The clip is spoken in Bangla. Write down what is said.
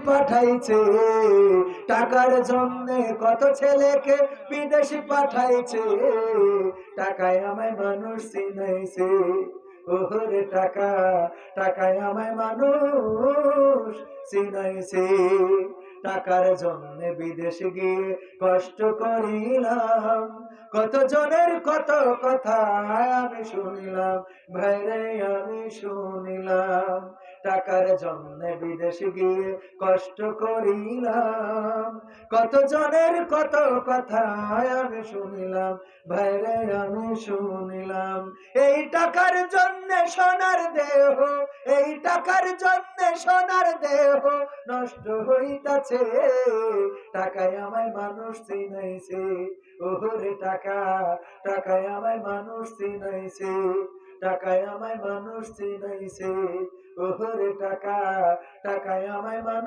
পাঠাইছে টাকার জন্যে, কত ছেলেকে বিদেশে পাঠাইছে টাকায় আমায় মানুষ চিনাইছে। ওহরে টাকা, টাকায় আমায় মানুষ চিনাইছে। টাকার জন্যে বিদেশে গিয়ে কষ্ট করিলাম, কত জনের কত কথা আমি শুনিলাম, ভাইরে আমি শুনিলাম। টাকার জন্যে বিদেশে গিয়ে কষ্ট করিলাম, কত জনের কত কথা আমি শুনিলাম, ভাইরে আমি শুনিলাম। এই টাকার জন্যে সোনার দেহ, এই টাকার জন্যে সোনার দেহ নষ্ট হইতাছে, টাকায় আমায় মানুষ চিনাইছে। ওহরে টাকা, টাকায় আমায় মানুষ চিনাইছে, টাকায় আমায় মানুষ চিনাইছে। ওহরে টাকা, টাকায় আমায় মানুষ